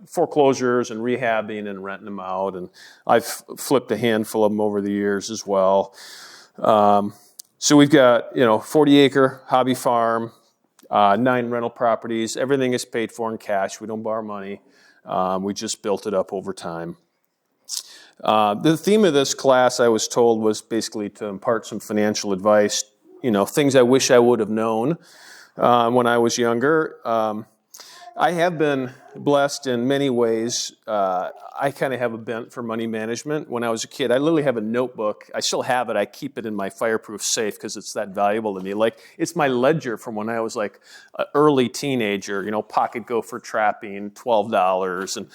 foreclosures and rehabbing and renting them out. And I've flipped a handful of them over the years as well. So we've got, 40-acre hobby farm. 9 rental properties. Everything is paid for in cash. We don't borrow money. We just built it up over time. The theme of this class, I was told, was basically to impart some financial advice, things I wish I would have known when I was younger. I have been blessed in many ways. I kind of have a bent for money management. When I was a kid, I literally have a notebook. I still have it. I keep it in my fireproof safe because it's that valuable to me. Like, it's my ledger from when I was like an early teenager, pocket gopher trapping, $12. And,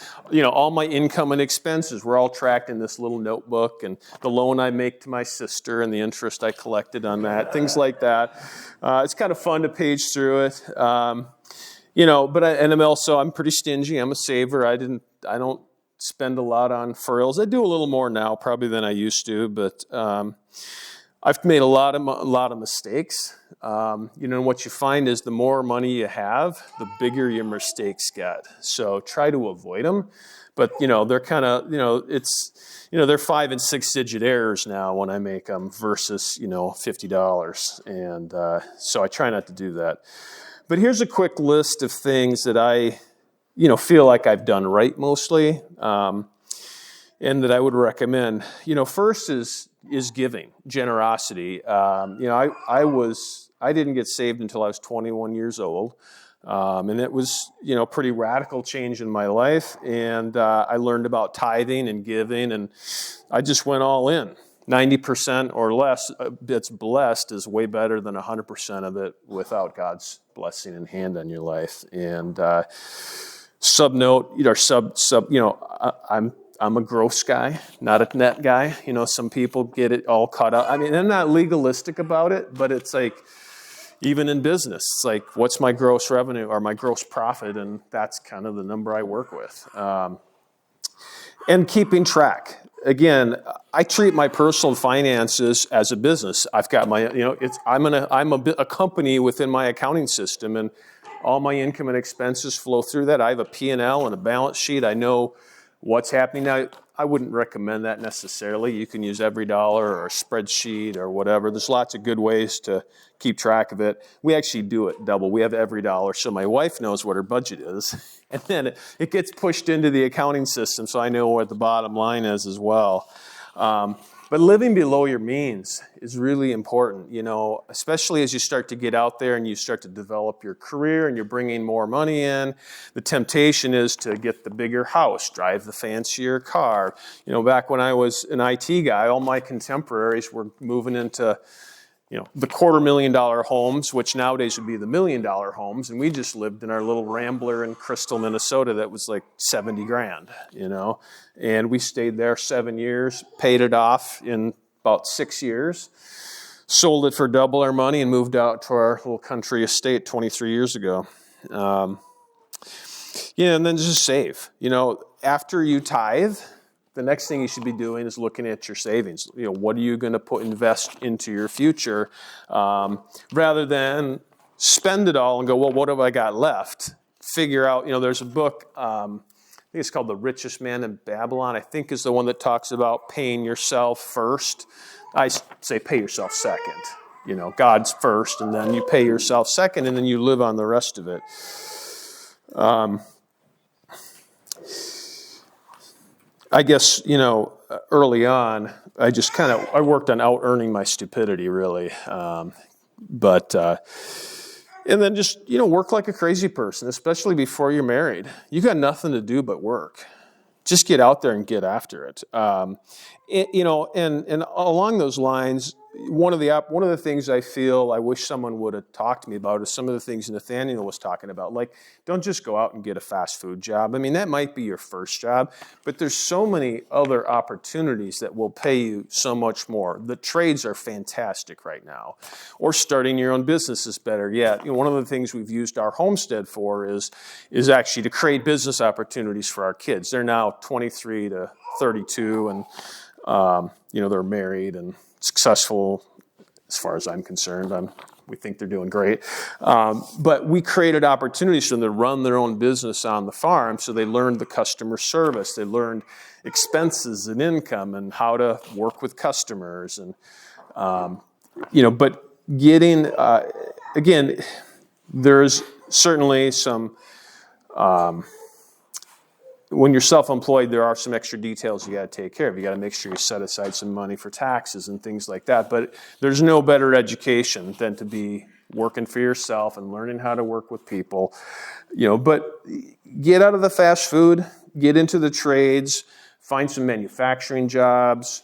all my income and expenses were all tracked in this little notebook, and the loan I make to my sister and the interest I collected on that, things like that. It's kind of fun to page through it. But I'm pretty stingy. I'm a saver. I don't spend a lot on frills. I do a little more now, probably than I used to, but I've made a lot of mistakes. What you find is the more money you have, the bigger your mistakes get. So try to avoid them. But they're kind of they're 5 and 6 digit errors now when I make them versus $50, and so I try not to do that. But here's a quick list of things that I, feel like I've done right mostly, and that I would recommend. First is giving, generosity. I didn't get saved until I was 21 years old, and it was, pretty radical change in my life. And I learned about tithing and giving, and I just went all in. 90% or less that's blessed is way better than 100% of it without God's blessing and hand on your life. And I'm a gross guy, not a net guy. Some people get it all caught up. I mean, I'm not legalistic about it, but it's like, even in business, it's like, what's my gross revenue or my gross profit? And that's kind of the number I work with. And keeping track. Again, I treat my personal finances as a business. I've got my, I'm a company within my accounting system, and all my income and expenses flow through that. I have a P&L and a balance sheet. I know what's happening. Now, I wouldn't recommend that necessarily. You can use Every Dollar or a spreadsheet or whatever. There's lots of good ways to keep track of it. We actually do it double. We have Every Dollar, so my wife knows what her budget is. And then it gets pushed into the accounting system, so I know what the bottom line is as well. But living below your means is really important, especially as you start to get out there and you start to develop your career and you're bringing more money in. The temptation is to get the bigger house, drive the fancier car. Back when I was an IT guy, all my contemporaries were moving into the $250,000 homes, which nowadays would be the $1 million homes, and we just lived in our little Rambler in Crystal, Minnesota that was like $70,000, and we stayed there 7 years, paid it off in about 6 years, sold it for double our money, and moved out to our little country estate 23 years ago. And then just save. After you tithe, the next thing you should be doing is looking at your savings. What are you going to invest into your future, rather than spend it all and go, well, what have I got left? Figure out, there's a book, I think it's called The Richest Man in Babylon, I think is the one that talks about paying yourself first. I say pay yourself second. God's first, and then you pay yourself second, and then you live on the rest of it. I guess, early on, I worked on out-earning my stupidity, really. And then just, work like a crazy person, especially before you're married. You got nothing to do but work. Just get out there and get after it. And along those lines, one of the things I feel I wish someone would have talked to me about is some of the things Nathaniel was talking about. Like, don't just go out and get a fast food job. I mean, that might be your first job, but there's so many other opportunities that will pay you so much more. The trades are fantastic right now. Or starting your own business is better yet. One of the things we've used our homestead for is actually to create business opportunities for our kids. They're now 23 to 32, and they're married and successful as far as I'm concerned. We think they're doing great. But we created opportunities for them to run their own business on the farm, so they learned the customer service. They learned expenses and income and how to work with customers. And, but getting, again, there's certainly some, when you're self-employed, there are some extra details you got to take care of. You got to make sure you set aside some money for taxes and things like that. But there's no better education than to be working for yourself and learning how to work with people. But get out of the fast food, get into the trades, find some manufacturing jobs,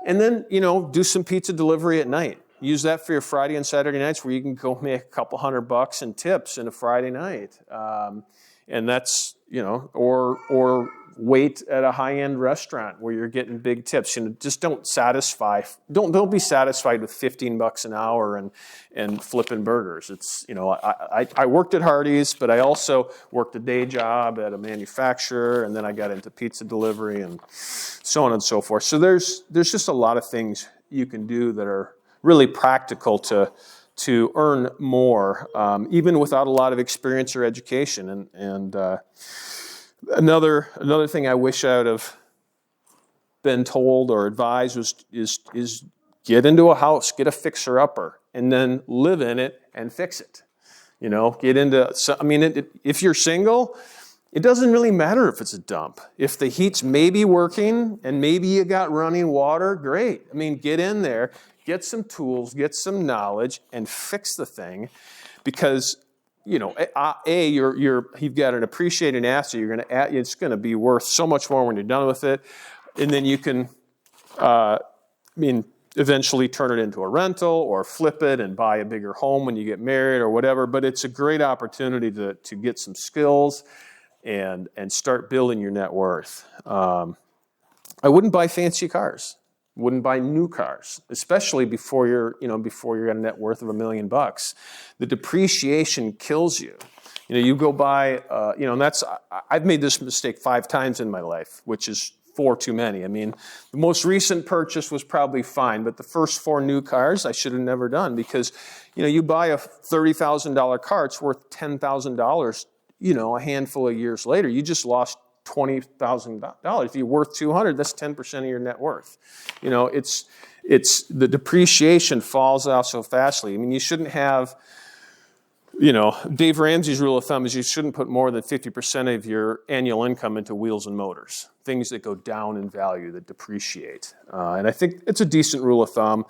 and then, do some pizza delivery at night. Use that for your Friday and Saturday nights where you can go make a couple $100 in tips in a Friday night. And that's, or wait at a high-end restaurant where you're getting big tips. Just don't be satisfied with $15 an hour and flipping burgers. It's, I worked at Hardee's, but I also worked a day job at a manufacturer, and then I got into pizza delivery and so on and so forth. So there's just a lot of things you can do that are really practical to earn more, even without a lot of experience or education. And another thing I wish I would have been told or advised is get into a house, get a fixer-upper, and then live in it and fix it. Get into. If you're single, it doesn't really matter if it's a dump. If the heat's maybe working and maybe you got running water, great. Get in there. Get some tools, get some knowledge, and fix the thing, because you've got an appreciating asset. It's going to be worth so much more when you're done with it, and then you can, eventually turn it into a rental or flip it and buy a bigger home when you get married or whatever. But it's a great opportunity to get some skills and start building your net worth. I wouldn't buy fancy cars. Wouldn't buy new cars, especially before you're at a net worth of $1 million. The depreciation kills you. You go buy, and I've made this mistake 5 times in my life, which is 4 too many. The most recent purchase was probably fine, but the first 4 new cars I should have never done, because, you buy a $30,000 car, it's worth $10,000, a handful of years later. You just lost $20,000. If you're worth $200,000, that's 10% of your net worth. It's the depreciation falls out so fastly. You shouldn't have, Dave Ramsey's rule of thumb is you shouldn't put more than 50% of your annual income into wheels and motors, things that go down in value, that depreciate. And I think it's a decent rule of thumb.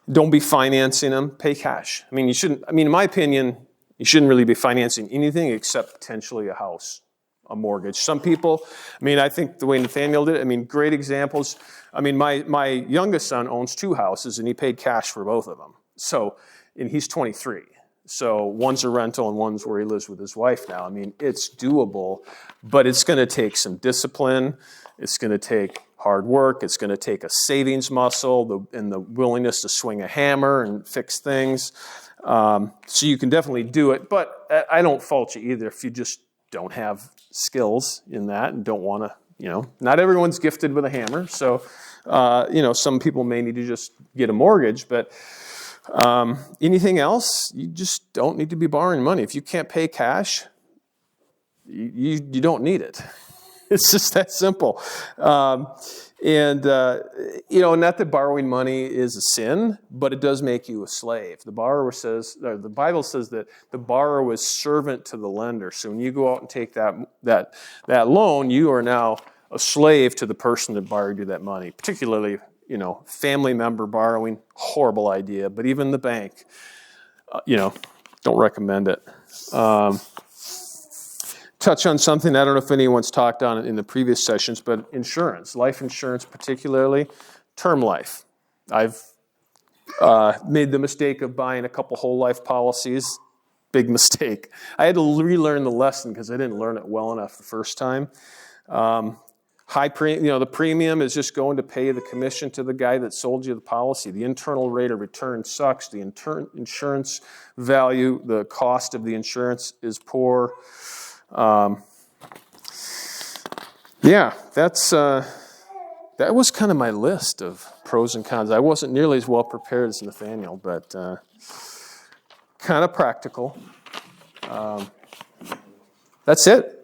Don't be financing them. Pay cash. You shouldn't. In my opinion, you shouldn't really be financing anything except potentially a house, a mortgage. Some people, I think the way Nathaniel did it, great examples. My youngest son owns 2 houses, and he paid cash for both of them. So, and he's 23. So one's a rental and one's where he lives with his wife now. It's doable, but it's going to take some discipline. It's going to take hard work. It's going to take a savings muscle and the willingness to swing a hammer and fix things. So you can definitely do it, but I don't fault you either if you just don't have skills in that and don't want to, not everyone's gifted with a hammer. So, some people may need to just get a mortgage, but anything else, you just don't need to be borrowing money. If you can't pay cash, you don't need it. It's just that simple. Not that borrowing money is a sin, but it does make you a slave. The Bible says that the borrower was servant to the lender. So when you go out and take that loan, you are now a slave to the person that borrowed you that money. Particularly, family member borrowing, horrible idea. But even the bank, don't recommend it. Touch on something I don't know if anyone's talked on in the previous sessions, but insurance, life insurance particularly, term life. I've made the mistake of buying a couple whole life policies. Big mistake. I had to relearn the lesson because I didn't learn it well enough the first time. The premium is just going to pay the commission to the guy that sold you the policy. The internal rate of return sucks. The insurance value, the cost of the insurance is poor. That was kind of my list of pros and cons. I wasn't nearly as well prepared as Nathaniel, but kind of practical. That's it.